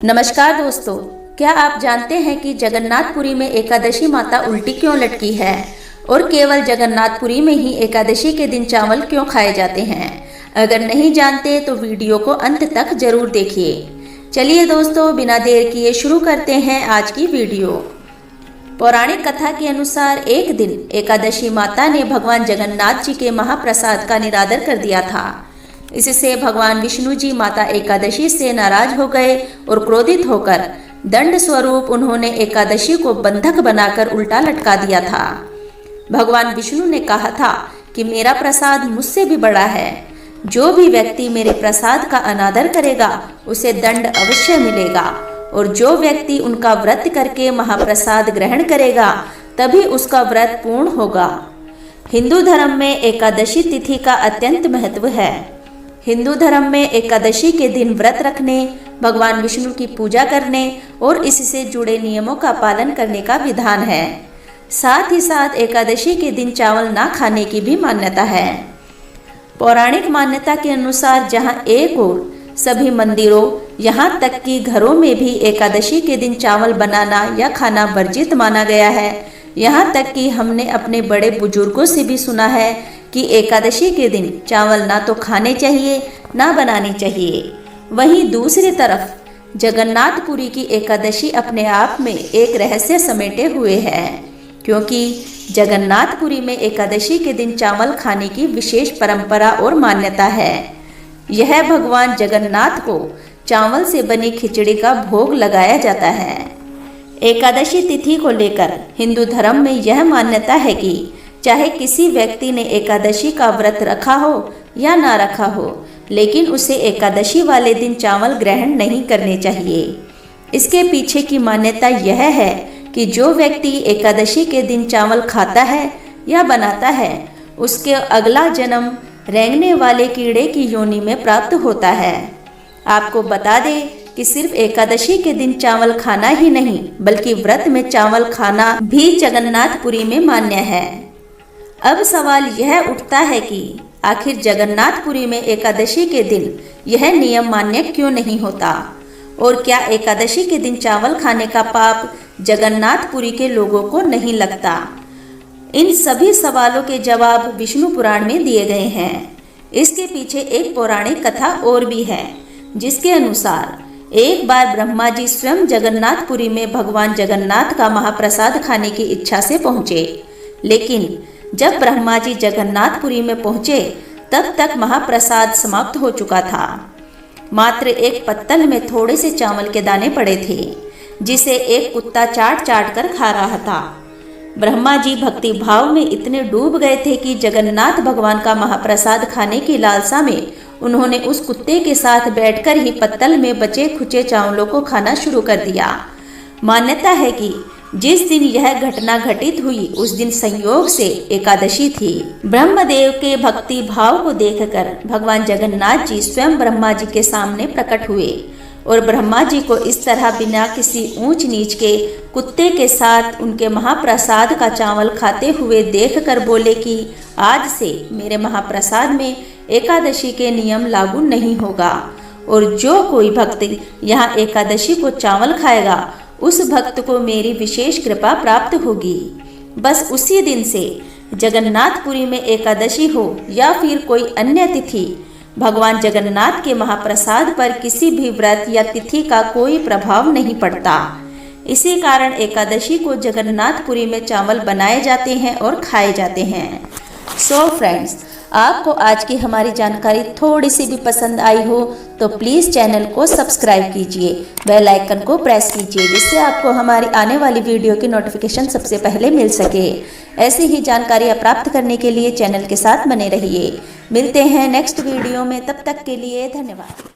नमस्कार दोस्तों, क्या आप जानते हैं कि जगन्नाथपुरी में एकादशी माता उल्टी क्यों लटकी है और केवल जगन्नाथपुरी में ही एकादशी के दिन चावल क्यों खाए जाते हैं? अगर नहीं जानते तो वीडियो को अंत तक जरूर देखिए। चलिए दोस्तों, बिना देर किए शुरू करते हैं आज की वीडियो। पौराणिक कथा के अनुसार एक दिन एकादशी माता ने भगवान जगन्नाथ जी के महाप्रसाद का निरादर कर दिया था। इससे भगवान विष्णु जी माता एकादशी से नाराज हो गए और क्रोधित होकर दंड स्वरूप उन्होंने एकादशी को बंधक बनाकर उल्टा लटका दिया था। भगवान विष्णु ने कहा था कि मेरा प्रसाद मुझसे भी बड़ा है, जो भी व्यक्ति मेरे प्रसाद का अनादर करेगा उसे दंड अवश्य मिलेगा, और जो व्यक्ति उनका व्रत करके महाप्रसाद ग्रहण करेगा तभी उसका व्रत पूर्ण होगा। हिंदू धर्म में एकादशी तिथि का अत्यंत महत्व है। हिंदू धर्म में एकादशी के दिन व्रत रखने, भगवान विष्णु की पूजा करने और इससे जुड़े नियमों का पालन करने का विधान है। साथ ही साथ एकादशी के दिन चावल ना खाने की भी मान्यता है। पौराणिक मान्यता के अनुसार जहां एक ओर सभी मंदिरों, यहां तक कि घरों में भी एकादशी के दिन चावल बनाना या खाना वर्जित माना गया है। यहाँ तक कि हमने अपने बड़े बुजुर्गों से भी सुना है कि एकादशी के दिन चावल ना तो खाने चाहिए ना बनाने चाहिए। वहीं दूसरी तरफ जगन्नाथपुरी की एकादशी अपने आप में एक रहस्य समेटे हुए है, क्योंकि जगन्नाथपुरी में एकादशी के दिन चावल खाने की विशेष परंपरा और मान्यता है। यह भगवान जगन्नाथ को चावल से बनी खिचड़ी का भोग लगाया जाता है। एकादशी तिथि को लेकर हिंदू धर्म में यह मान्यता है कि चाहे किसी व्यक्ति ने एकादशी का व्रत रखा हो या ना रखा हो, लेकिन उसे एकादशी वाले दिन चावल ग्रहण नहीं करने चाहिए। इसके पीछे की मान्यता यह है कि जो व्यक्ति एकादशी के दिन चावल खाता है या बनाता है, उसके अगला जन्म रेंगने वाले कीड़े की योनि में प्राप्त होता है। आपको बता दें कि सिर्फ एकादशी के दिन चावल खाना ही नहीं, बल्कि व्रत में चावल खाना भी जगन्नाथपुरी में मान्य है। अब सवाल यह उठता है कि आखिर जगन्नाथपुरी में एकादशी के दिन यह नियम मान्य क्यों नहीं होता, और क्या एकादशी के दिन चावल खाने का पाप जगन्नाथपुरी के लोगों को नहीं लगता? इन सभी सवालों के जवाब विष्णु पुराण में दिए गए हैं। इसके पीछे एक पौराणिक कथा और भी है, जिसके अनुसार एक बार ब्रह्मा जी स्वयं जगन्नाथपुरी में भगवान जगन्नाथ का महाप्रसाद खाने की इच्छा से पहुंचे। लेकिन जब ब्रह्मा जी जगन्नाथपुरी में पहुंचे तब तक महाप्रसाद समाप्त हो चुका था। मात्र एक पत्तल में थोड़े से चावल के दाने पड़े थे, जिसे एक कुत्ता चाट चाट कर खा रहा था। ब्रह्मा जी भक्ति भाव में इतने डूब गए थे कि जगन्नाथ भगवान का महाप्रसाद खाने की लालसा में उन्होंने उस कुत्ते के साथ बैठकर ही पत्तल में बचे खुचे चावलों को खाना शुरू कर दिया। मान्यता है कि जिस दिन यह घटना घटित हुई उस दिन संयोग से एकादशी थी। ब्रह्मदेव के भक्ति भाव को देखकर भगवान जगन्नाथ जी स्वयं ब्रह्मा जी के सामने प्रकट हुए और ब्रह्मा जी को इस तरह बिना किसी ऊंच नीच के कुत्ते के साथ उनके महाप्रसाद का चावल खाते हुए देखकर बोले कि आज से मेरे महाप्रसाद में एकादशी के नियम लागू नहीं होगा, और जो कोई भक्त यहाँ एकादशी को चावल खाएगा उस भक्त को मेरी विशेष कृपा प्राप्त होगी। बस उसी दिन से जगन्नाथपुरी में एकादशी हो या फिर कोई अन्य तिथि, भगवान जगन्नाथ के महाप्रसाद पर किसी भी व्रत या तिथि का कोई प्रभाव नहीं पड़ता। इसी कारण एकादशी को जगन्नाथपुरी में चावल बनाए जाते हैं और खाए जाते हैं। सो फ्रेंड्स, आपको आज की हमारी जानकारी थोड़ी सी भी पसंद आई हो तो प्लीज़ चैनल को सब्सक्राइब कीजिए, बेल आइकन को प्रेस कीजिए, जिससे आपको हमारी आने वाली वीडियो की नोटिफिकेशन सबसे पहले मिल सके। ऐसी ही जानकारियाँ प्राप्त करने के लिए चैनल के साथ बने रहिए। मिलते हैं नेक्स्ट वीडियो में, तब तक के लिए धन्यवाद।